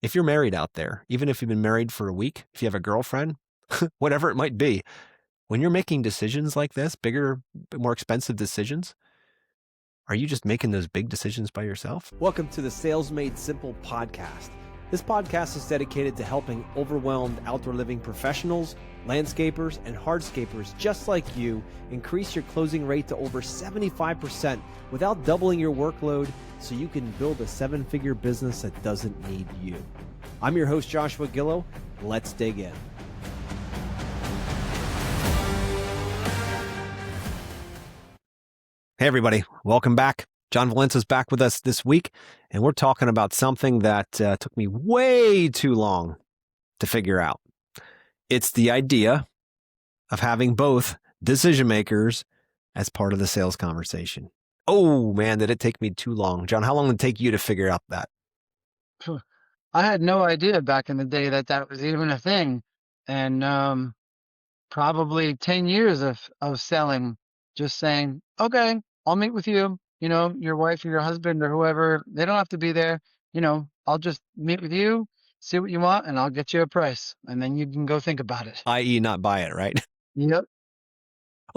if you're married out there, even if you've been married for a week, if you have a girlfriend, whatever it might be, when you're making decisions like this, bigger, more expensive decisions, are you just making those big decisions by yourself? Welcome to the Sales Made Simple podcast. This podcast is dedicated to helping overwhelmed outdoor living professionals, landscapers, and hardscapers just like you increase your closing rate to over 75% without doubling your workload so you can build a seven-figure business that doesn't need you. I'm your host, Joshua Gillow. Let's dig in. Hey, everybody. Welcome back. Jon Valenta's back with us this week, and we're talking about something that took me way too long to figure out. It's the idea of having both decision makers as part of the sales conversation. Oh, man, did it take me too long. Jon, how long did it take you to figure out that? I had no idea back in the day that that was even a thing. And probably 10 years of selling, just saying, okay, I'll meet with you. You know, your wife or your husband or whoever, they don't have to be there. You know, I'll just meet with you, see what you want, and I'll get you a price. And then you can go think about it. I.e. not buy it, right? Yep.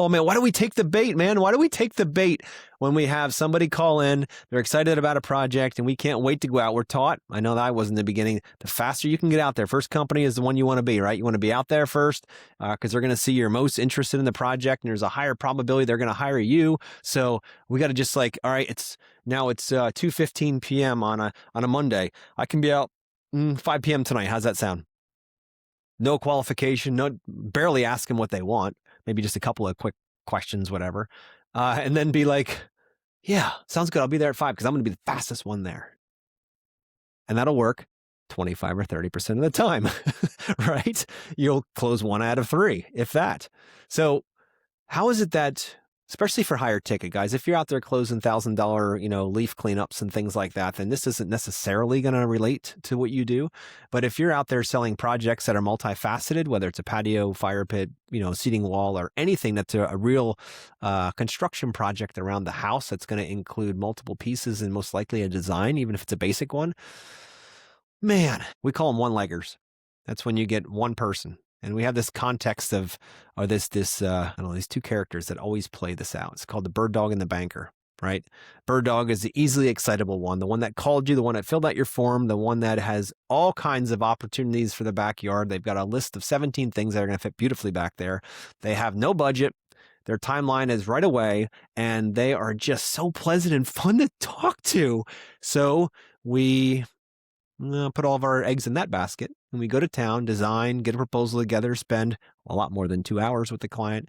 Oh, man, why do we take the bait, man? Why do we take the bait when we have somebody call in, they're excited about a project, and we can't wait to go out? We're taught, I know that I was in the beginning, the faster you can get out there, first company is the one you want to be, right? You want to be out there first because they're going to see you're most interested in the project, and there's a higher probability they're going to hire you. So we got to just like, all right, it's 2:15 p.m. on a Monday. I can be out 5 p.m. tonight. How's that sound? No qualification, barely ask them what they want. Maybe just a couple of quick questions, whatever. And then be like, yeah, sounds good. I'll be there at 5 because I'm going to be the fastest one there. And that'll work 25 or 30% of the time, right? You'll close 1 out of 3, if that. So how is it that, especially for higher ticket guys, if you're out there closing $1,000, leaf cleanups and things like that, then this isn't necessarily going to relate to what you do. But if you're out there selling projects that are multifaceted, whether it's a patio, fire pit, seating wall, or anything that's a real construction project around the house that's going to include multiple pieces and most likely a design, even if it's a basic one, man, we call them one-leggers. That's when you get one person. And we have this context of these two characters that always play this out. It's called the bird dog and the banker, right? Bird dog is the easily excitable one, the one that called you, the one that filled out your form, the one that has all kinds of opportunities for the backyard. They've got a list of 17 things that are going to fit beautifully back there. They have no budget. Their timeline is right away, and they are just so pleasant and fun to talk to. So we put all of our eggs in that basket, and we go to town, design, get a proposal together, spend a lot more than 2 hours with the client,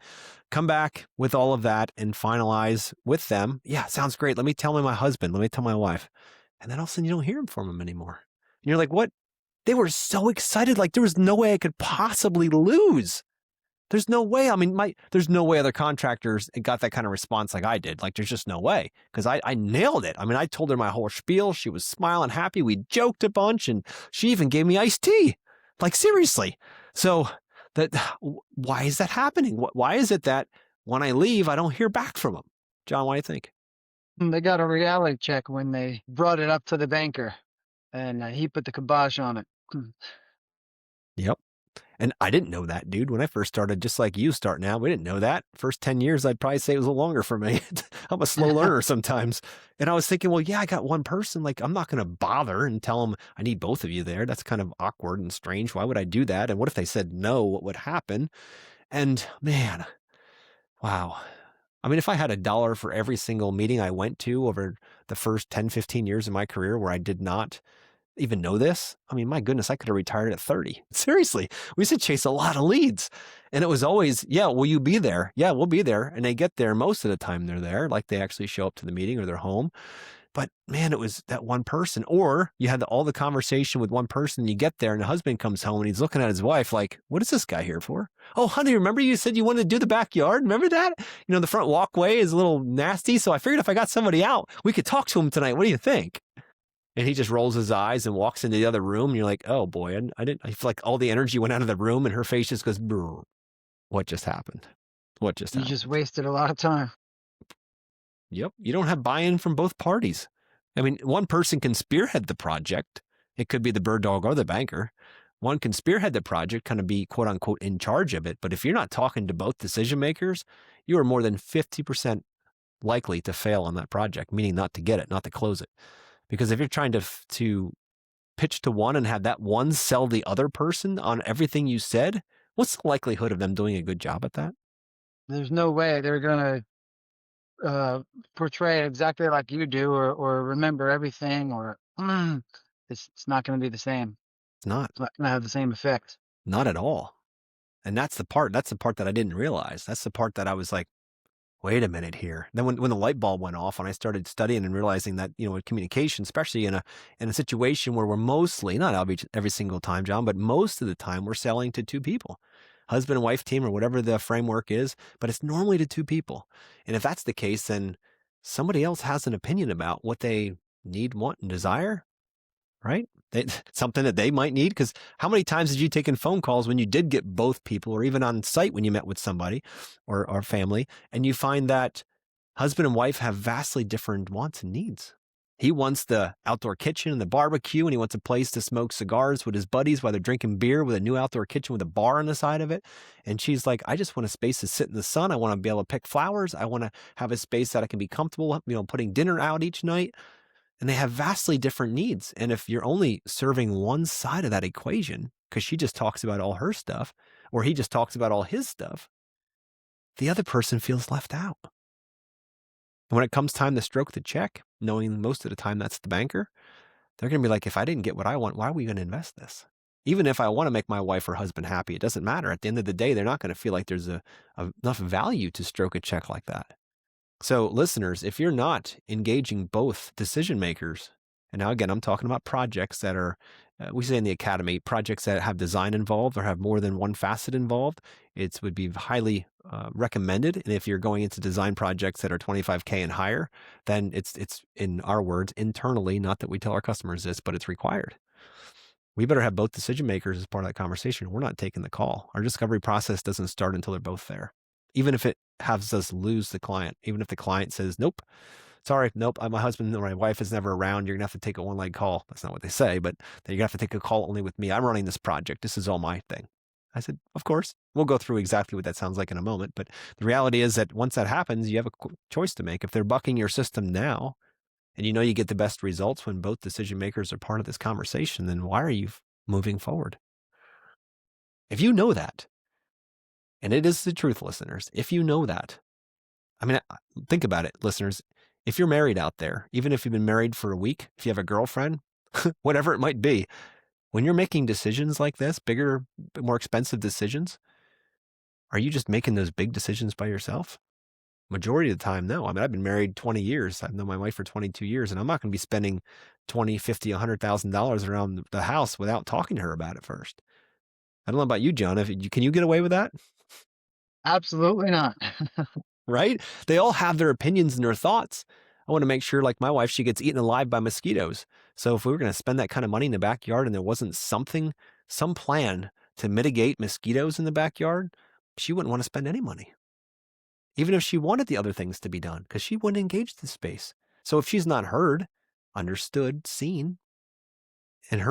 come back with all of that and finalize with them. Yeah, sounds great. Let me tell my husband. Let me tell my wife. And then all of a sudden you don't hear from them anymore. And you're like, what? They were so excited. Like there was no way I could possibly lose. There's no way. I mean, there's no way other contractors got that kind of response like I did. Like, there's just no way because I nailed it. I mean, I told her my whole spiel. She was smiling, happy. We joked a bunch, and she even gave me iced tea. Like, seriously. So why is that happening? Why is it that when I leave, I don't hear back from them? Jon, what do you think? They got a reality check when they brought it up to the banker, and he put the kibosh on it. Yep. And I didn't know that, dude. When I first started, just like you start now, we didn't know that. First 10 years, I'd probably say it was a little longer for me. I'm a slow learner sometimes. And I was thinking, well, yeah, I got one person. Like, I'm not going to bother and tell them I need both of you there. That's kind of awkward and strange. Why would I do that? And what if they said no? What would happen? And man, wow. I mean, if I had $1 for every single meeting I went to over the first 10, 15 years of my career where I did not even know this, I mean, my goodness, I could have retired at 30. Seriously, we used to chase a lot of leads. And it was always, yeah, will you be there? Yeah, we'll be there. And they get there. Most of the time they're there, like they actually show up to the meeting or they're home. But man, it was that one person. Or you had all the conversation with one person, and you get there and the husband comes home and he's looking at his wife like, what is this guy here for? Oh, honey, remember you said you wanted to do the backyard? Remember that? The front walkway is a little nasty. So I figured if I got somebody out, we could talk to him tonight. What do you think? And he just rolls his eyes and walks into the other room. And you're like, oh boy, I feel like all the energy went out of the room and her face just goes, brr. What just happened? What just happened? You just wasted a lot of time. Yep. You don't have buy-in from both parties. I mean, one person can spearhead the project It could be the bird dog or the banker. One can spearhead the project, kind of be quote unquote in charge of it. But if you're not talking to both decision makers, you are more than 50% likely to fail on that project, meaning not to get it, not to close it. Because if you're trying to pitch to one and have that one sell the other person on everything you said, what's the likelihood of them doing a good job at that? There's no way they're gonna portray it exactly like you do, or remember everything, or it's not gonna be the same. It's not, It's not gonna have the same effect. not at all. And that's the part that I didn't realize. That's the part that I was like, wait a minute here. Then when the light bulb went off and I started studying and realizing that, with communication, especially in a situation where we're mostly, not every single time, John, but most of the time we're selling to two people, husband and wife team or whatever the framework is, but it's normally to two people. And if that's the case, then somebody else has an opinion about what they need, want, and desire, right? Something that they might need. Because how many times did you take in phone calls when you did get both people, or even on site when you met with somebody or family, and you find that husband and wife have vastly different wants and needs? He wants the outdoor kitchen and the barbecue, and he wants a place to smoke cigars with his buddies while they're drinking beer with a new outdoor kitchen with a bar on the side of it. And she's like, I just want a space to sit in the sun. I want to be able to pick flowers. I want to have a space that I can be comfortable, putting dinner out each night. And they have vastly different needs. And if you're only serving one side of that equation, because she just talks about all her stuff, or he just talks about all his stuff, the other person feels left out. And when it comes time to stroke the check, knowing most of the time that's the banker, they're going to be like, if I didn't get what I want, why are we going to invest this? Even if I want to make my wife or husband happy, it doesn't matter. At the end of the day, they're not going to feel like there's enough value to stroke a check like that. So listeners, if you're not engaging both decision makers, and now again, I'm talking about projects that are, we say in the academy, projects that have design involved or have more than one facet involved, it would be highly recommended. And if you're going into design projects that are 25K and higher, then it's in our words, internally, not that we tell our customers this, but it's required. We better have both decision makers as part of that conversation. We're not taking the call. Our discovery process doesn't start until they're both there. Even if it has us lose the client, even if the client says, nope, sorry, nope, my husband or my wife is never around, you're going to have to take a one-leg call. That's not what they say, but then you're going to have to take a call only with me. I'm running this project. This is all my thing. I said, of course. We'll go through exactly what that sounds like in a moment. But the reality is that once that happens, you have a choice to make. If they're bucking your system now, and you get the best results when both decision makers are part of this conversation, then why are you moving forward? If you know that, and it is the truth, listeners, if you know that, think about it, listeners. If you're married out there, even if you've been married for a week, if you have a girlfriend, whatever it might be, when you're making decisions like this, bigger, more expensive decisions, are you just making those big decisions by yourself? Majority of the time, no. I've been married 20 years. I've known my wife for 22 years, and I'm not going to be spending $20, $50, $100,000 around the house without talking to her about it first. I don't know about you, John. Can you get away with that? Absolutely not. Right? They all have their opinions and their thoughts. I want to make sure, like my wife, she gets eaten alive by mosquitoes. So if we were going to spend that kind of money in the backyard and there wasn't some plan to mitigate mosquitoes in the backyard, she wouldn't want to spend any money. Even if she wanted the other things to be done, because she wouldn't engage the space. So if she's not heard, understood, seen, and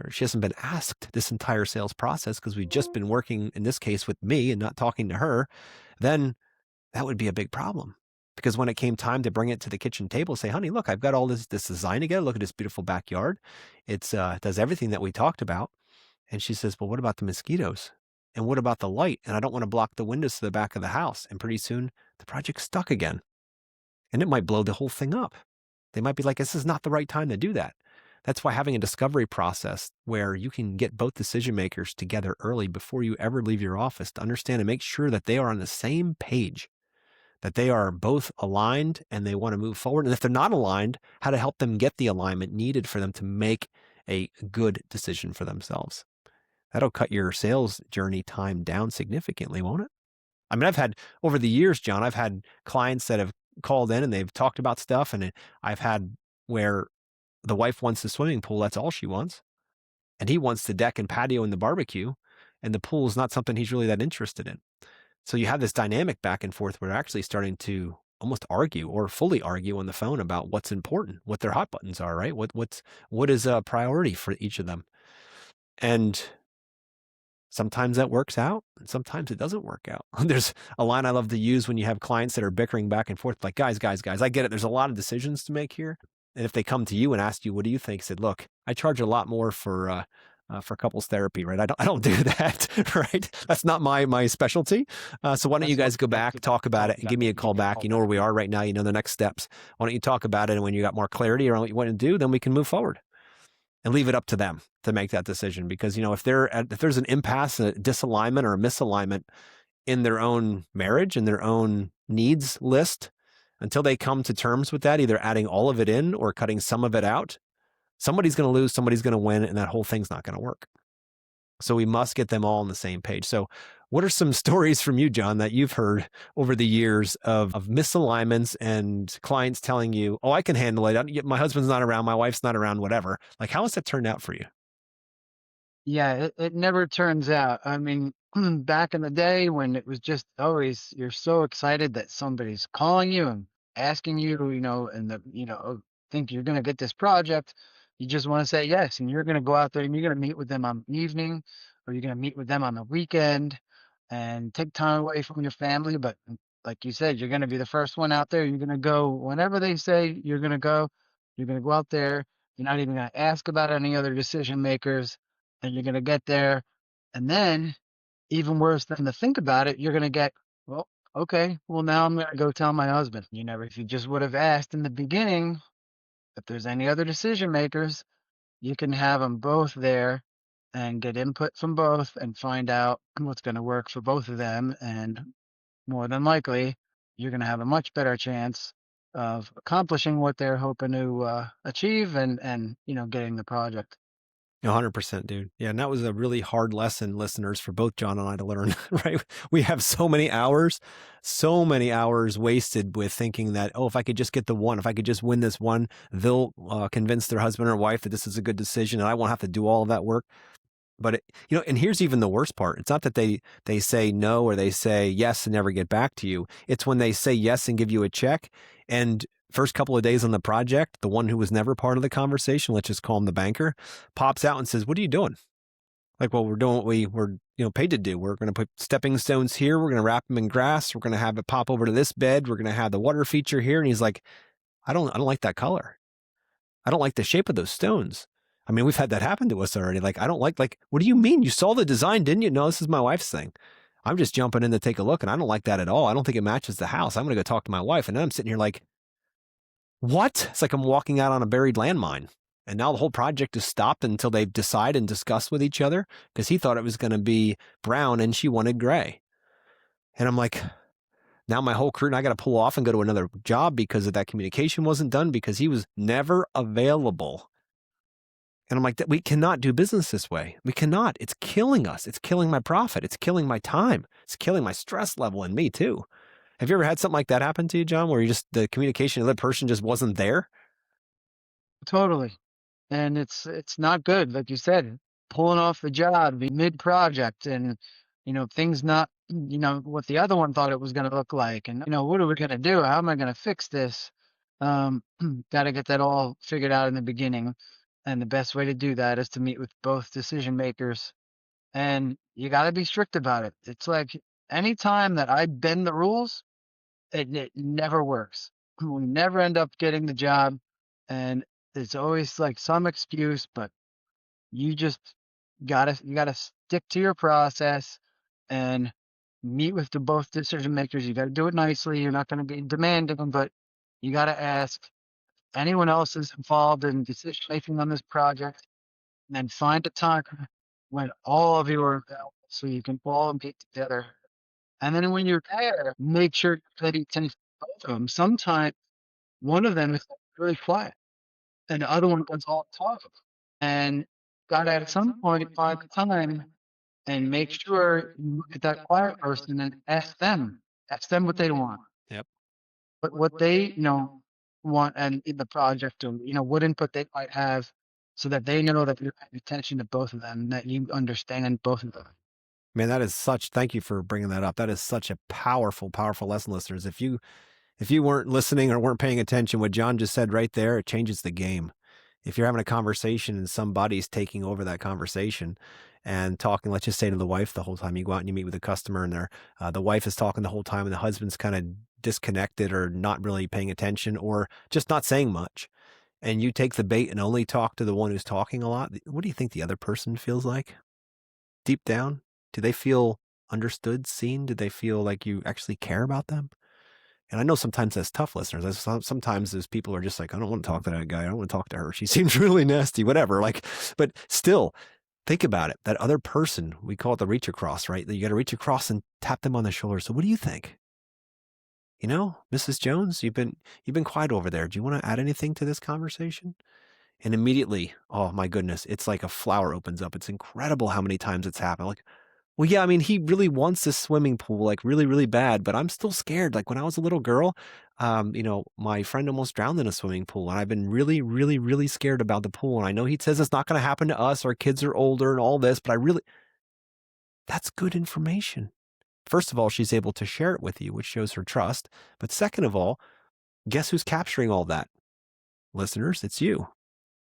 she hasn't been asked this entire sales process because we've just been working, in this case, with me and not talking to her, then that would be a big problem. Because when it came time to bring it to the kitchen table, say, honey, look, I've got all this design together. Look at this beautiful backyard. It does everything that we talked about. And she says, well, what about the mosquitoes? And what about the light? And I don't want to block the windows to the back of the house. And pretty soon the project's stuck again. And it might blow the whole thing up. They might be like, this is not the right time to do that. That's why having a discovery process where you can get both decision makers together early before you ever leave your office to understand and make sure that they are on the same page, that they are both aligned and they want to move forward. And if they're not aligned, how to help them get the alignment needed for them to make a good decision for themselves. That'll cut your sales journey time down significantly, won't it? I've had, over the years, John, I've had clients that have called in and they've talked about stuff. And I've had where the wife wants the swimming pool. That's all she wants. And he wants the deck and patio and the barbecue. And the pool is not something he's really that interested in. So you have this dynamic back and forth where they're actually starting to almost argue or fully argue on the phone about what's important, what their hot buttons are, right? What is a priority for each of them. And sometimes that works out and sometimes it doesn't work out. There's a line I love to use when you have clients that are bickering back and forth, like, guys, I get it. There's a lot of decisions to make here. And if they come to you and ask you, what do you think? Said, look, I charge a lot more for couples therapy, right? I don't do that, right? That's not my specialty. So why don't you guys go back, talk about it, and give me a call back? You know where we are right now. You know the next steps. Why don't you talk about it? And when you got more clarity around what you want to do, then we can move forward and leave it up to them to make that decision. Because, if there's an impasse, a disalignment or a misalignment in their own marriage and their own needs list, until they come to terms with that, either adding all of it in or cutting some of it out, somebody's going to lose, somebody's going to win, and that whole thing's not going to work. So we must get them all on the same page. So what are some stories from you, Jon, that you've heard over the years of misalignments and clients telling you, oh, I can handle it. My husband's not around. My wife's not around, whatever. Like, how has that turned out for you? Yeah, it never turns out. I mean, back in the day when it was just always you're so excited that somebody's calling you and asking you, and think you're gonna get this project. You just want to say yes, and you're gonna go out there and you're gonna meet with them on the evening, or you're gonna meet with them on the weekend, and take time away from your family. But like you said, you're gonna be the first one out there. You're gonna go whenever they say you're gonna go. You're gonna go out there. You're not even gonna ask about any other decision makers, and you're gonna get there, and then even worse than to think about it, you're gonna get, well, okay, well now I'm gonna go tell my husband. If you just would have asked in the beginning if there's any other decision makers, you can have them both there and get input from both and find out what's gonna work for both of them. And more than likely, you're gonna have a much better chance of accomplishing what they're hoping to achieve and getting the project. 100%, dude. Yeah, and that was a really hard lesson, listeners, for both Jon and I to learn, right? We have so many hours wasted with thinking that, oh, if I could just get the one, if I could just win this one, they'll convince their husband or wife that this is a good decision and I won't have to do all of that work. But and here's even the worst part. It's not that they say no or they say yes and never get back to you. It's when they say yes and give you a check, and first couple of days on the project, the one who was never part of the conversation, let's just call him the banker, pops out and says, "What are you doing?" Like, well, we're doing what we're paid to do. We're going to put stepping stones here. We're going to wrap them in grass. We're going to have it pop over to this bed. We're going to have the water feature here. And he's like, I don't like that color. I don't like the shape of those stones. I mean, we've had that happen to us already. Like, I don't like, what do you mean? You saw the design, didn't you? No, this is my wife's thing. I'm just jumping in to take a look and I don't like that at all. I don't think it matches the house. I'm going to go talk to my wife. And then I'm sitting here like, what? It's like I'm walking out on a buried landmine. And now the whole project is stopped until they decide and discuss with each other because he thought it was going to be brown and she wanted gray. And I'm like, now my whole crew and I got to pull off and go to another job because of that communication wasn't done because he was never available. And I'm like, we cannot do business this way. We cannot. It's killing us. It's killing my profit. It's killing my time. It's killing my stress level and me too. Have you ever had something like that happen to you, Jon, where the communication of the person just wasn't there? Totally. And it's not good, like you said, pulling off the job mid project, and things not what the other one thought it was going to look like, and what are we going to do? How am I going to fix this? Got to get that all figured out in the beginning, and the best way to do that is to meet with both decision makers, and you got to be strict about it. It's like anytime that I bend the rules, it never works. We never end up getting the job, and it's always like some excuse, but you just you gotta stick to your process and meet with the both decision makers. You gotta do it nicely. You're not gonna be demanding, but you gotta ask anyone else is involved in decision making on this project, and then find a time when all of you are available so you can all meet together. And then when you're there, make sure you pay attention to both of them. Sometimes one of them is really quiet and the other one gets all talk. And gotta at some point find the time and make sure you look at that quiet person and ask them what they want, Yep. what they, want and in the project, or, what input they might have, so that they know that you're paying attention to both of them, that you understand both of them. Man, thank you for bringing that up. That is such a powerful, powerful lesson, listeners. If you weren't listening or weren't paying attention, what John just said right there, it changes the game. If you're having a conversation and somebody's taking over that conversation and talking, let's just say to the wife the whole time you go out and you meet with a customer and the wife is talking the whole time and the husband's kind of disconnected or not really paying attention or just not saying much. And you take the bait and only talk to the one who's talking a lot. What do you think the other person feels like? Deep down, do they feel understood, seen? Do they feel like you actually care about them? And I know sometimes that's tough, listeners. Sometimes those people are just like, I don't want to talk to that guy. I don't want to talk to her. She seems really nasty, whatever. Like, but still, think about it. That other person, we call it the reach across, right? You got to reach across and tap them on the shoulder. So what do you think? You know, Mrs. Jones, you've been quiet over there. Do you want to add anything to this conversation? And immediately, oh my goodness, it's like a flower opens up. It's incredible how many times it's happened. Like, well, yeah, I mean, he really wants this swimming pool, like really, really bad, but I'm still scared. Like when I was a little girl, my friend almost drowned in a swimming pool, and I've been really, really, really scared about the pool. And I know he says it's not going to happen to us. Our kids are older and all this, but that's good information. First of all, she's able to share it with you, which shows her trust. But second of all, guess who's capturing all that? Listeners, it's you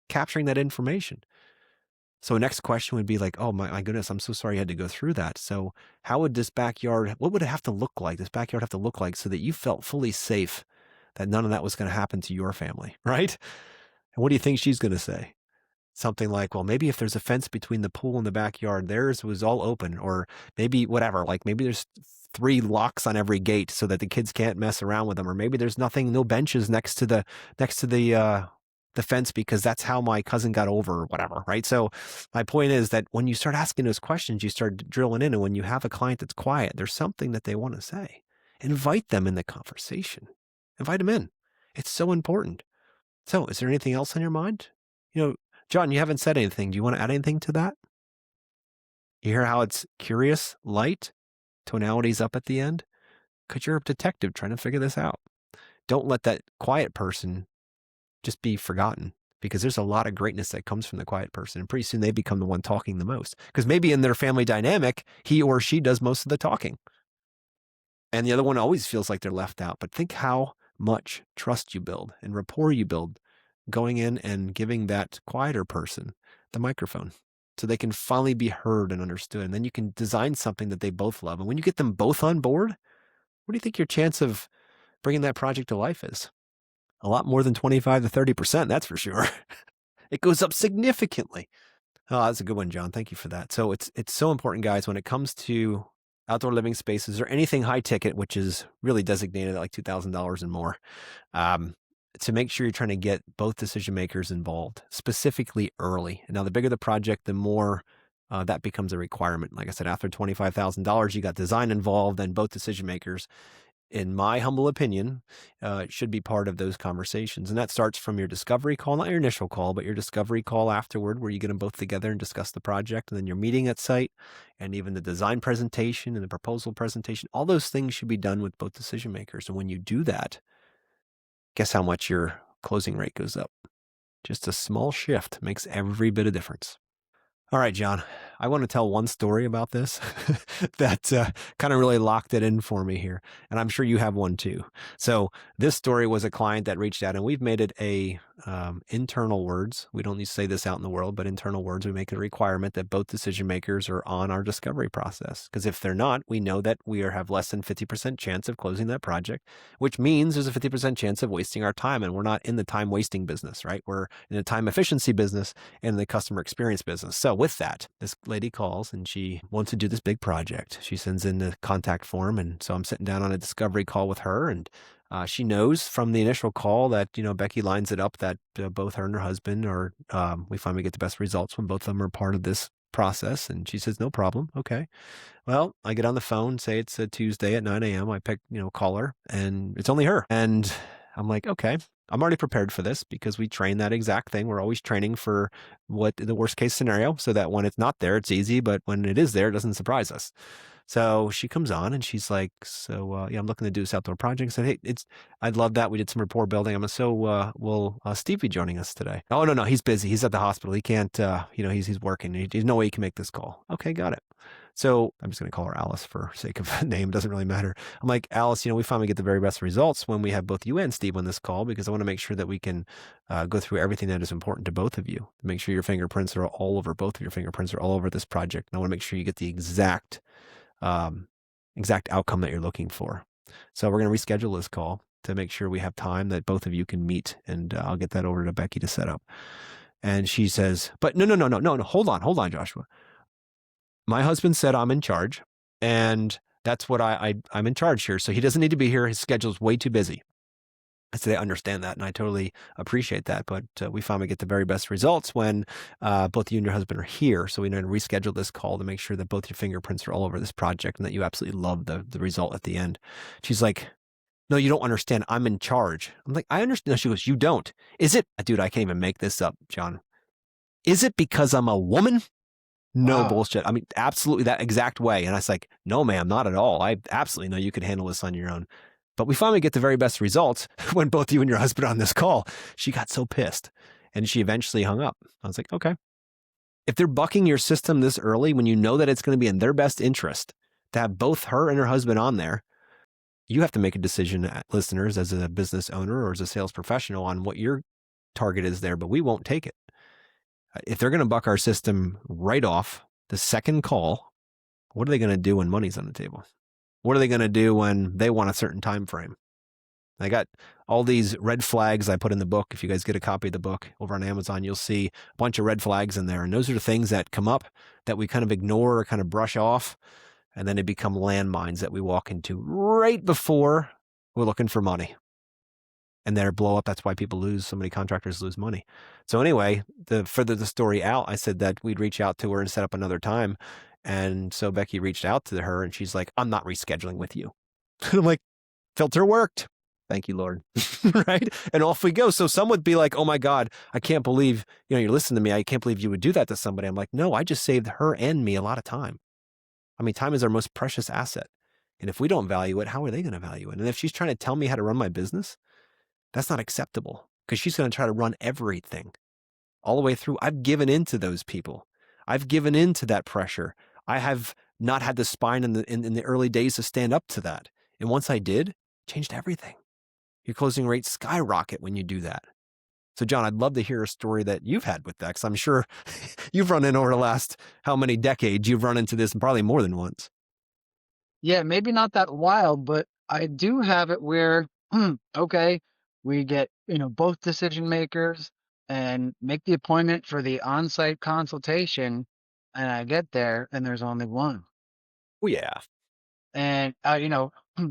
capturing that information. So next question would be like, oh my goodness, I'm so sorry you had to go through that. So how would this backyard, what would it have to look like? This backyard have to look like so that you felt fully safe that none of that was going to happen to your family, right? And what do you think she's going to say? Something like, well, maybe if there's a fence between the pool and the backyard, theirs was all open, or maybe whatever, like maybe there's 3 locks on every gate so that the kids can't mess around with them, or maybe there's no benches next to the fence because that's how my cousin got over or whatever, right? So my point is that when you start asking those questions, you start drilling in. And when you have a client that's quiet, there's something that they want to say. Invite them in the conversation. Invite them in. It's so important. So is there anything else on your mind? John, you haven't said anything. Do you want to add anything to that? You hear how it's curious, light, tonality's up at the end? Because you're a detective trying to figure this out. Don't let that quiet person just be forgotten, because there's a lot of greatness that comes from the quiet person. And pretty soon they become the one talking the most, because maybe in their family dynamic, he or she does most of the talking. And the other one always feels like they're left out. But think how much trust you build and rapport you build going in and giving that quieter person the microphone so they can finally be heard and understood. And then you can design something that they both love. And when you get them both on board, what do you think your chance of bringing that project to life is? A lot more than 25 to 30%, that's for sure. It goes up significantly. Oh, that's a good one, John. Thank you for that. So it's so important, guys, when it comes to outdoor living spaces or anything high ticket, which is really designated at like $2,000 and more, to make sure you're trying to get both decision makers involved, specifically early. And now, the bigger the project, the more that becomes a requirement. Like I said, after $25,000, you got design involved, and both decision makers, in my humble opinion, should be part of those conversations. And that starts from your discovery call, not your initial call, but your discovery call afterward, where you get them both together and discuss the project, and then your meeting at site, and even the design presentation and the proposal presentation. All those things should be done with both decision makers. And when you do that, guess how much your closing rate goes up? Just a small shift makes every bit of difference. All right, John, I want to tell one story about this that kind of really locked it in for me here. And I'm sure you have one too. So this story was a client that reached out, and we've made it a internal words. We don't need to say this out in the world, but internal words. We make it a requirement that both decision makers are on our discovery process. Because if they're not, we know that we have less than 50% chance of closing that project, which means there's a 50% chance of wasting our time. And we're not in the time wasting business, right? We're in the time efficiency business and the customer experience business. So with that, this lady calls and she wants to do this big project. She sends in the contact form. And so I'm sitting down on a discovery call with her, and she knows from the initial call that, Becky lines it up that both her and her husband are, we find we get the best results when both of them are part of this process. And she says, no problem. Okay. Well, I get on the phone, say it's a Tuesday at 9 a.m. I pick, call her, and it's only her. And I'm like, okay, I'm already prepared for this because we train that exact thing. We're always training for what the worst case scenario, so that when it's not there, it's easy. But when it is there, it doesn't surprise us. So she comes on and she's like, so I'm looking to do this outdoor project. I said, hey, I'd love that. We did some rapport building. Will Steve be joining us today? Oh, no, he's busy. He's at the hospital. He can't, he's working. There's no way he can make this call. Okay, got it. So I'm just going to call her Alice for sake of a name. It doesn't really matter. I'm like, Alice, we finally get the very best results when we have both you and Steve on this call, because I want to make sure that we can go through everything that is important to both of you. Make sure your fingerprints are all over, both of your fingerprints are all over this project. And I want to make sure you get the exact outcome that you're looking for. So we're going to reschedule this call to make sure we have time that both of you can meet. And I'll get that over to Becky to set up. And she says, but no, hold on, Joshua. My husband said I'm in charge, and that's what I'm in charge here. So he doesn't need to be here. His schedule's way too busy. I said, I understand that, and I totally appreciate that. But we finally get the very best results when both you and your husband are here. So we need to reschedule this call to make sure that both your fingerprints are all over this project and that you absolutely love the result at the end. She's like, no, you don't understand. I'm in charge. I'm like, I understand. No, she goes, you don't. Is it? Dude, I can't even make this up, John. Is it because I'm a woman? No bullshit. I mean, absolutely that exact way. And I was like, no, ma'am, not at all. I absolutely know you could handle this on your own. But we finally get the very best results when both you and your husband are on this call. She got so pissed and she eventually hung up. I was like, okay. If they're bucking your system this early, when you know that it's going to be in their best interest to have both her and her husband on there, you have to make a decision, listeners, as a business owner or as a sales professional, on what your target is there, but we won't take it. If they're going to buck our system right off the second call, what are they going to do when money's on the table? What are they going to do when they want a certain time frame? I got all these red flags I put in the book. If you guys get a copy of the book over on Amazon, you'll see a bunch of red flags in there. And those are the things that come up that we kind of ignore or kind of brush off. And then they become landmines that we walk into right before we're looking for money. And they're blow up. That's why people lose. So many contractors lose money. So anyway, to further the story out, I said that we'd reach out to her and set up another time. And so Becky reached out to her and she's like, I'm not rescheduling with you. And I'm like, filter worked. Thank you, Lord. Right? And off we go. So some would be like, oh my God, I can't believe, you're listening to me. I can't believe you would do that to somebody. I'm like, no, I just saved her and me a lot of time. I mean, time is our most precious asset. And if we don't value it, how are they going to value it? And if she's trying to tell me how to run my business, that's not acceptable, because she's going to try to run everything all the way through. I've given in to those people. I've given in to that pressure. I have not had the spine in the early days to stand up to that. And once I did, changed everything. Your closing rates skyrocket when you do that. So John, I'd love to hear a story that you've had with that, because I'm sure you've run in over the last how many decades you've run into this, and probably more than once. Yeah, maybe not that wild, but I do have it where, okay, we get, both decision makers and make the appointment for the on-site consultation, and I get there and there's only one. Oh yeah. And,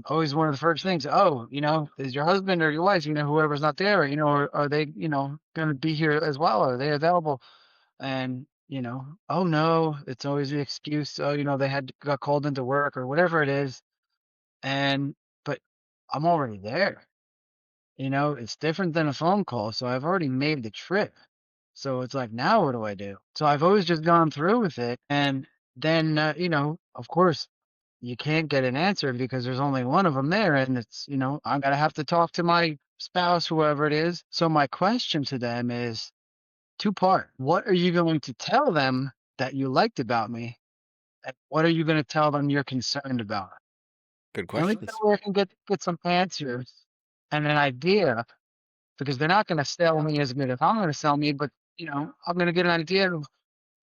always one of the first things, is your husband or your wife, whoever's not there, or are they, going to be here as well? Are they available? And, oh no, it's always the excuse, they got called into work or whatever it is. But I'm already there. It's different than a phone call. So I've already made the trip. So it's like, now what do I do? So I've always just gone through with it. And then, of course, you can't get an answer because there's only one of them there. And it's, I'm going to have to talk to my spouse, whoever it is. So my question to them is two-part. What are you going to tell them that you liked about me? And what are you going to tell them you're concerned about? Good At least questions. that way I can get some answers and an idea, because they're not going to sell me as good as I'm going to sell me, but I'm going to get an idea of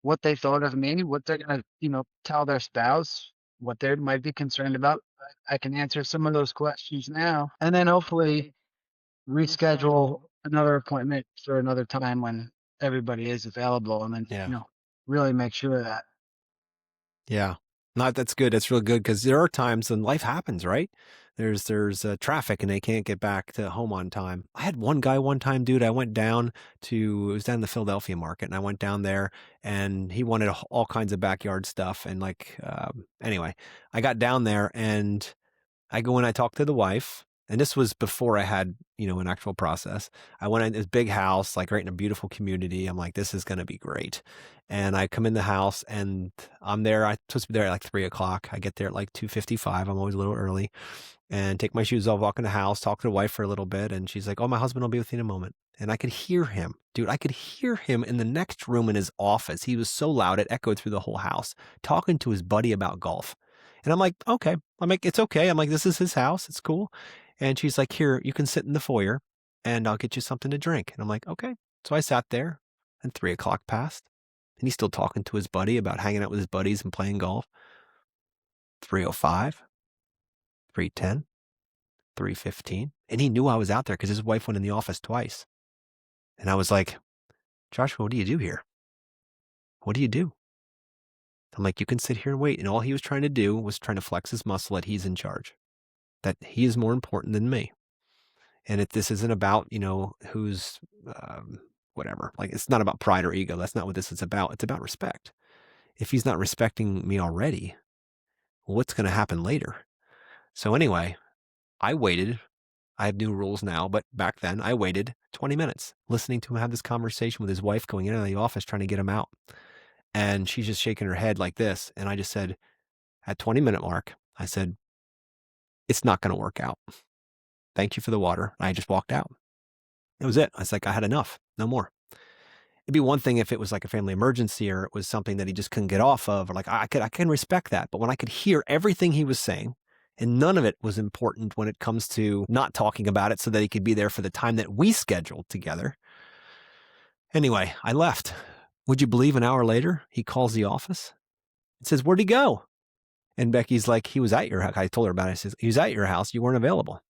what they thought of me, what they're going to tell their spouse, what they might be concerned about. I can answer some of those questions now, and then hopefully reschedule another appointment for another time when everybody is available, and then really make sure of that. Yeah. No, that's good. That's real good, because there are times when life happens, right? There's traffic and they can't get back to home on time. I had one guy one time, dude, I went down it was down in the Philadelphia market, and I went down there and he wanted all kinds of backyard stuff. And anyway, I got down there and I go in, I talk to the wife, and this was before I had, an actual process. I went in this big house, like right in a beautiful community. I'm like, this is going to be great. And I come in the house and I'm supposed to be there at like 3:00. I get there at like 2:55. I'm always a little early. and take my shoes off, walk in the house, talk to the wife for a little bit. And she's like, oh, my husband will be with you in a moment. And I could hear him, dude. I could hear him in the next room in his office. He was so loud, it echoed through the whole house, talking to his buddy about golf. And I'm like, okay. I'm like, it's okay. I'm like, this is his house. It's cool. And she's like, here, you can sit in the foyer and I'll get you something to drink. And I'm like, okay. So I sat there and 3 o'clock passed and he's still talking to his buddy about hanging out with his buddies and playing golf. 3:05, 3:10, 3:15. And he knew I was out there because his wife went in the office twice. And I was like, Joshua, what do you do here? What do you do? I'm like, you can sit here and wait. And all he was trying to do was trying to flex his muscle that he's in charge, that he is more important than me. And if this isn't about, who's whatever, like it's not about pride or ego. That's not what this is about. It's about respect. If he's not respecting me already, what's going to happen later? So anyway, I waited. I have new rules now, but back then I waited 20 minutes listening to him have this conversation with his wife going in and out of the office trying to get him out. And she's just shaking her head like this. And I just said, at 20-minute mark, I said, it's not going to work out. Thank you for the water. And I just walked out. That was it. I was like, I had enough. No more. It'd be one thing if it was like a family emergency or it was something that he just couldn't get off of, or like I can respect that. But when I could hear everything he was saying, and none of it was important when it comes to not talking about it so that he could be there for the time that we scheduled together. Anyway, I left. Would you believe an hour later, he calls the office and says, where'd he go? And Becky's like, he was at your house. I told her about it. I says, he was at your house. You weren't available.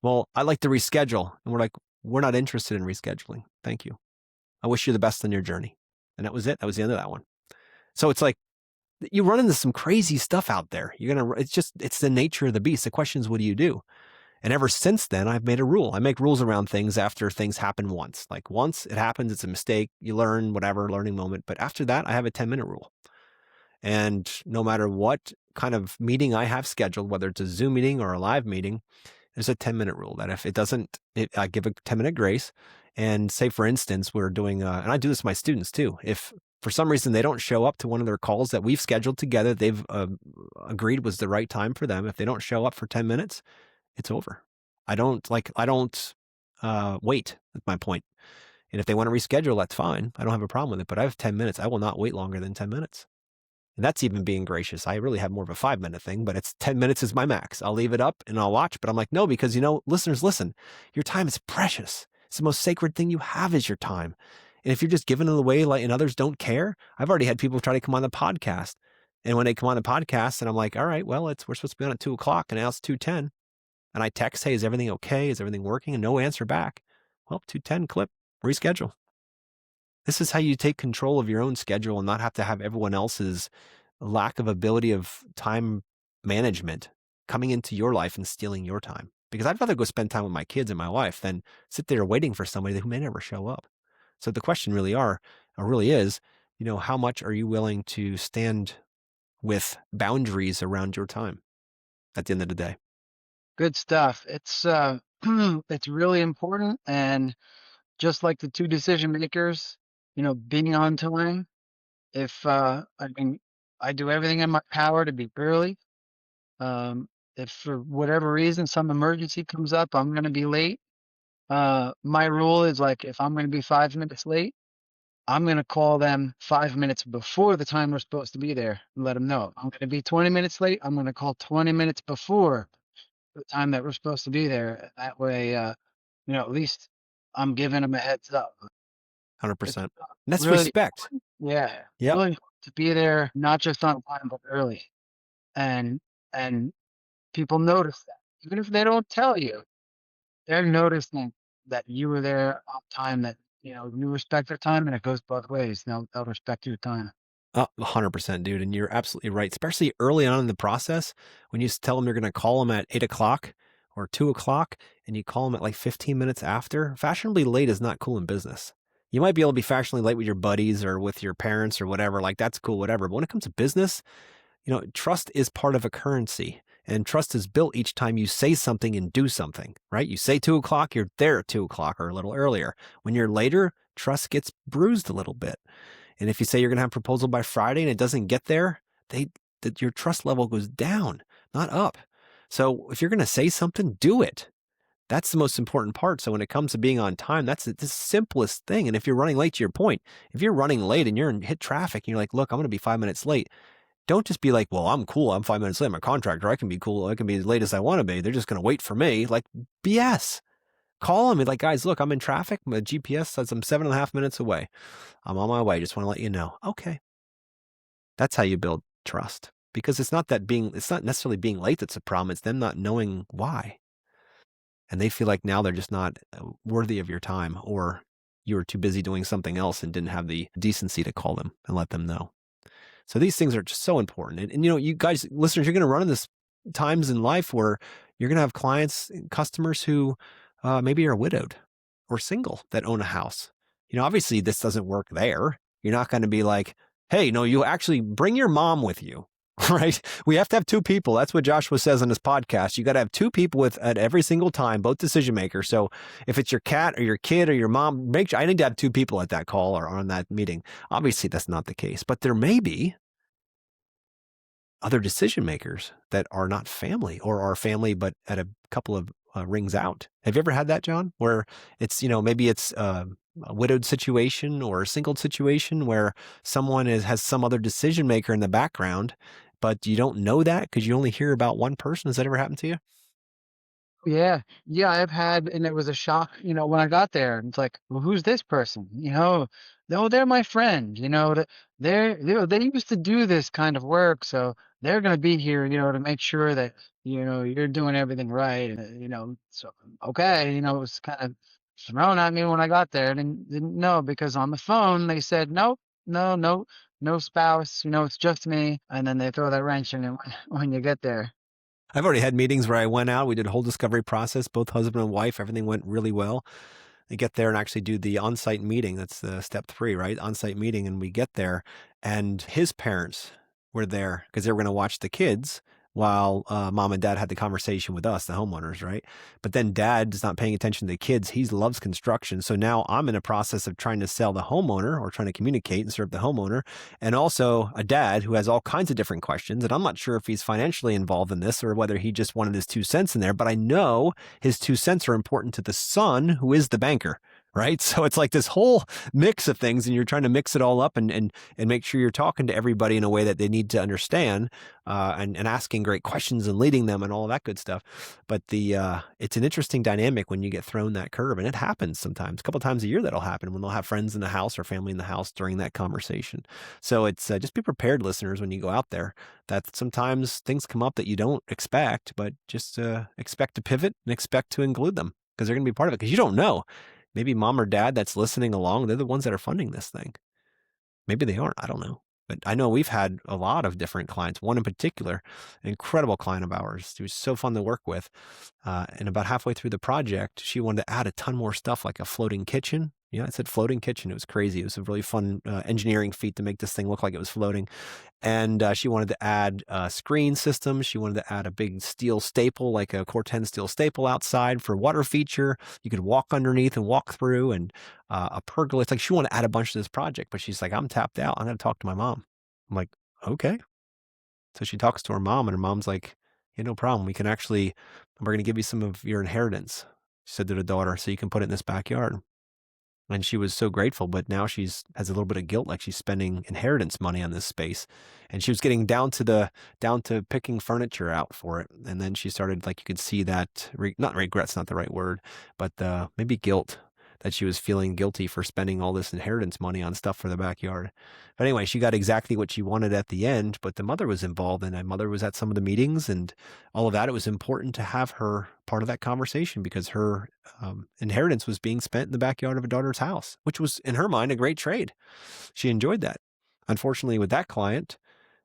Well, I'd like to reschedule. And we're like, we're not interested in rescheduling. Thank you. I wish you the best on your journey. And that was it. That was the end of that one. So it's like, you run into some crazy stuff out there. It's the nature of the beast. The question is, what do you do? And ever since then, I've made a rule. I make rules around things after things happen once. Like once it happens, it's a mistake. You learn, whatever, learning moment. But after that, I have a 10-minute rule. And no matter what kind of meeting I have scheduled, whether it's a Zoom meeting or a live meeting, there's a 10-minute rule that if it doesn't, I give a 10-minute grace. And say, for instance, we're doing, and I do this to my students too. If for some reason they don't show up to one of their calls that we've scheduled together, they've agreed was the right time for them. If they don't show up for 10 minutes, it's over. I don't wait. That's my point. And if they want to reschedule, that's fine. I don't have a problem with it, but I have 10 minutes. I will not wait longer than 10 minutes. And that's even being gracious. I really have more of a 5-minute thing, but it's 10 minutes is my max. I'll leave it up and I'll watch, but I'm like, no, because listeners, listen, your time is precious. It's the most sacred thing you have is your time. And if you're just giving it away and others don't care, I've already had people try to come on the podcast. And when they come on the podcast and I'm like, all right, well, we're supposed to be on at 2:00 and now it's 2:10. And I text, hey, is everything okay? Is everything working? And no answer back. Well, 2:10 clip, reschedule. This is how you take control of your own schedule and not have to have everyone else's lack of ability of time management coming into your life and stealing your time. Because I'd rather go spend time with my kids and my wife than sit there waiting for somebody who may never show up. So the question really is, how much are you willing to stand with boundaries around your time at the end of the day? Good stuff. It's it's really important. And just like the two decision makers, being on time. If I do everything in my power to be early. If for whatever reason some emergency comes up, I'm going to be late. My rule is like if I'm going to be 5 minutes late, I'm going to call them 5 minutes before the time we're supposed to be there and let them know. I'm going to be 20 minutes late. I'm going to call 20 minutes before the time that we're supposed to be there. That way, at least I'm giving them a heads up. 100%. And that's really respect. Yeah. Yep. Really to be there, not just on time, but early. And people notice that. Even if they don't tell you, they're noticing that you were there on time, that, you respect their time, and it goes both ways. They'll respect your time. 100%, dude. And you're absolutely right, especially early on in the process when you tell them you're going to call them at 8:00 or 2:00 and you call them at like 15 minutes after. Fashionably late is not cool in business. You might be able to be fashionably late with your buddies or with your parents or whatever. Like that's cool, whatever. But when it comes to business, trust is part of a currency. And trust is built each time you say something and do something, right? You say 2:00, you're there at 2:00 or a little earlier. When you're later, trust gets bruised a little bit. And if you say you're going to have a proposal by Friday and it doesn't get there, your trust level goes down, not up. So if you're going to say something, do it. That's the most important part. So when it comes to being on time, that's the simplest thing. And if you're running late, to your point, if you're running late and you're in hit traffic and you're like, look, I'm going to be 5 minutes late. Don't just be like, well, I'm cool. I'm 5 minutes late. I'm a contractor. I can be cool. I can be as late as I want to be. They're just going to wait for me. Like BS. Call them and be like, guys, look, I'm in traffic. My GPS says I'm 7.5 minutes away. I'm on my way. Just want to let you know. Okay. That's how you build trust, because it's not necessarily being late that's a problem. It's them not knowing why. And they feel like now they're just not worthy of your time, or you were too busy doing something else and didn't have the decency to call them and let them know. So these things are just so important. And you guys, listeners, you're going to run into times in life where you're going to have clients, customers who maybe are widowed or single that own a house. Obviously this doesn't work there. You're not going to be like, hey, no, you actually bring your mom with you, right? We have to have two people. That's what Joshua says on his podcast. You got to have two people at every single time, both decision makers. So if it's your cat or your kid or your mom, make sure I need to have two people at that call or on that meeting. Obviously that's not the case, but there may be other decision makers that are not family, or are family, but at a couple of rings out. Have you ever had that, John, where it's, maybe it's a widowed situation or a single situation where someone has some other decision maker in the background, but you don't know that because you only hear about one person? Has that ever happened to you? Yeah, yeah, I've had, and it was a shock, when I got there. It's like, well, who's this person? No, they're my friend. They used to do this kind of work, so they're gonna be here, to make sure that you're doing everything right. And so okay, it was kind of thrown at me when I got there. Didn't know, because on the phone they said nope, no, no, no spouse. It's just me, and then they throw that wrench in it when you get there. I've already had meetings where I went out, we did a whole discovery process, both husband and wife, everything went really well. I get there and actually do the on-site meeting. That's the step 3, right? On-site meeting. And we get there and his parents were there because they were going to watch the kids while mom and dad had the conversation with us, the homeowners, right? But then dad is not paying attention to the kids. He loves construction. So now I'm in a process of trying to sell the homeowner, or trying to communicate and serve the homeowner, and also a dad who has all kinds of different questions. And I'm not sure if he's financially involved in this or whether he just wanted his 2 cents in there, but I know his 2 cents are important to the son, who is the banker. Right. So it's like this whole mix of things, and you're trying to mix it all up and make sure you're talking to everybody in a way that they need to understand, and asking great questions and leading them and all of that good stuff. But it's an interesting dynamic when you get thrown that curve, and it happens sometimes, a couple of times a year that'll happen when they'll have friends in the house or family in the house during that conversation. So it's just be prepared, listeners, when you go out there, that sometimes things come up that you don't expect, but just expect to pivot and expect to include them, because they're going to be part of it, because you don't know. Maybe mom or dad that's listening along, they're the ones that are funding this thing. Maybe they aren't. I don't know. But I know we've had a lot of different clients. One in particular, an incredible client of ours. She was so fun to work with. And about halfway through the project, she wanted to add a ton more stuff, like a floating kitchen. Yeah, it said floating kitchen. It was crazy. It was a really fun engineering feat to make this thing look like it was floating. And she wanted to add a screen system. She wanted to add a big steel staple, like a Corten steel staple outside for water feature. You could walk underneath and walk through, and a pergola. It's like she wanted to add a bunch to this project, but she's like, I'm tapped out. I'm going to talk to my mom. I'm like, okay. So she talks to her mom, and her mom's like, yeah, no problem. We're going to give you some of your inheritance, she said to the daughter, so you can put it in this backyard. And she was so grateful, but now has a little bit of guilt, like she's spending inheritance money on this space. And she was getting down to picking furniture out for it. And then she started, like, you could see that, not regret's not the right word, but maybe guilt, that she was feeling guilty for spending all this inheritance money on stuff for the backyard. But anyway, she got exactly what she wanted at the end, but the mother was involved, and the mother was at some of the meetings and all of that. It was important to have her part of that conversation, because her inheritance was being spent in the backyard of a daughter's house, which was, in her mind, a great trade. She enjoyed that. Unfortunately, with that client,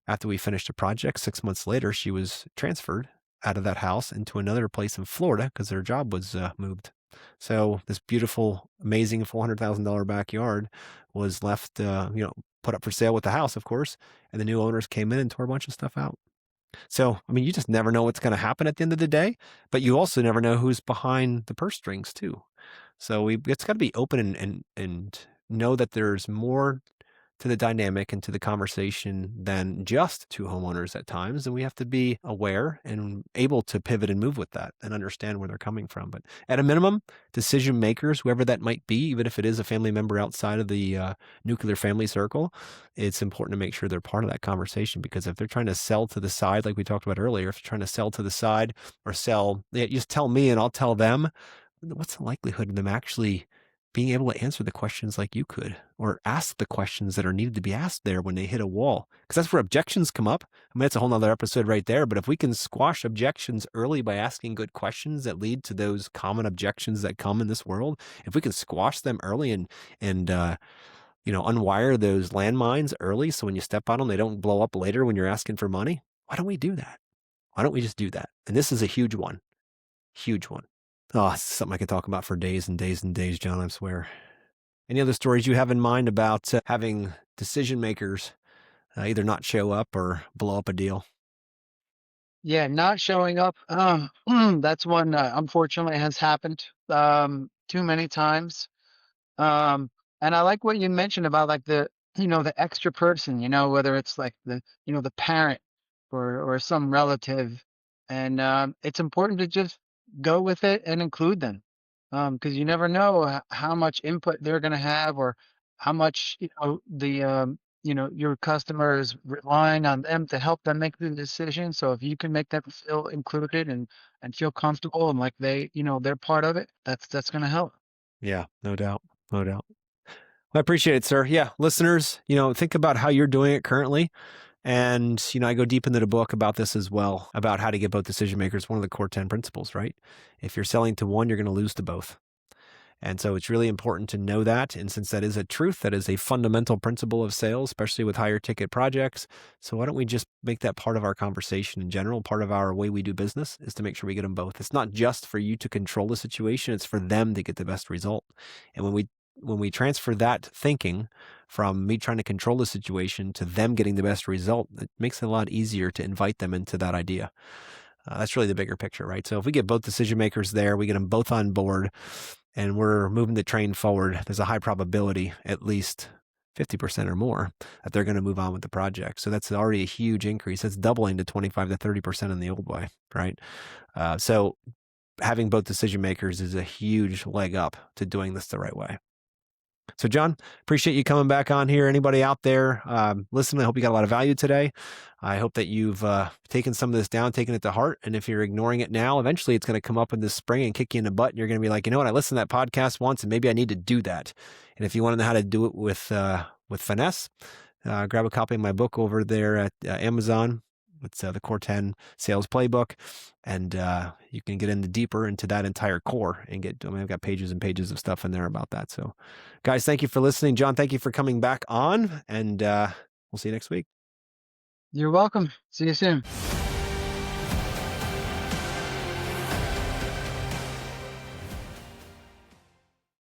after we finished the project, 6 months later, she was transferred out of that house into another place in Florida because their job was moved. So this beautiful, amazing $400,000 backyard was left, put up for sale with the house, of course, and the new owners came in and tore a bunch of stuff out. So, I mean, you just never know what's going to happen at the end of the day, but you also never know who's behind the purse strings too. So it's got to be open and know that there's more to the dynamic and to the conversation than just two homeowners at times. And we have to be aware and able to pivot and move with that and understand where they're coming from. But at a minimum, decision makers, whoever that might be, even if it is a family member outside of the nuclear family circle, it's important to make sure they're part of that conversation, because if they're trying to sell to the side, like we talked about earlier, if they're trying to sell to the side or sell, just tell me and I'll tell them, what's the likelihood of them actually being able to answer the questions like you could, or ask the questions that are needed to be asked there when they hit a wall? Because that's where objections come up. I mean, that's a whole nother episode right there. But if we can squash objections early by asking good questions that lead to those common objections that come in this world, if we can squash them early and unwire those landmines early, so when you step on them, they don't blow up later when you're asking for money. Why don't we do that? Why don't we just do that? And this is a huge one. Huge one. Oh, it's something I could talk about for days and days and days, John, I swear. Any other stories you have in mind about having decision makers either not show up or blow up a deal? Yeah, not showing up. That's one unfortunately has happened too many times. Um, and I like what you mentioned about like the extra person, whether it's like the parent or some relative. And it's important to just go with it and include them. Because you never know how much input they're going to have, or how much, your customer is relying on them to help them make the decision. So if you can make them feel included and feel comfortable and like they're part of it, that's going to help. Yeah, no doubt. No doubt. Well, I appreciate it, sir. Yeah, listeners, think about how you're doing it currently. And, I go deep into the book about this as well, about how to get both decision makers, one of the core 10 principles, right? If you're selling to one, you're going to lose to both. And so it's really important to know that. And since that is a truth, that is a fundamental principle of sales, especially with higher ticket projects. So why don't we just make that part of our conversation in general, part of our way we do business, is to make sure we get them both. It's not just for you to control the situation, it's for them to get the best result. And when we transfer that thinking from me trying to control the situation to them getting the best result, it makes it a lot easier to invite them into that idea. That's really the bigger picture, right? So if we get both decision makers there, we get them both on board, and we're moving the train forward, there's a high probability, at least 50% or more, that they're going to move on with the project. So that's already a huge increase. That's doubling to 25 to 30% in the old way, right? So having both decision makers is a huge leg up to doing this the right way. So, John, appreciate you coming back on here. Anybody out there listening, I hope you got a lot of value today. I hope that you've taken some of this down, taken it to heart. And if you're ignoring it now, eventually it's going to come up in the spring and kick you in the butt. And you're going to be like, you know what? I listened to that podcast once and maybe I need to do that. And if you want to know how to do it with finesse, grab a copy of my book over there at Amazon. It's the Core 10 Sales Playbook. And you can get deeper into that entire core and I've got pages and pages of stuff in there about that. So guys, thank you for listening. John, thank you for coming back on, and we'll see you next week. You're welcome. See you soon.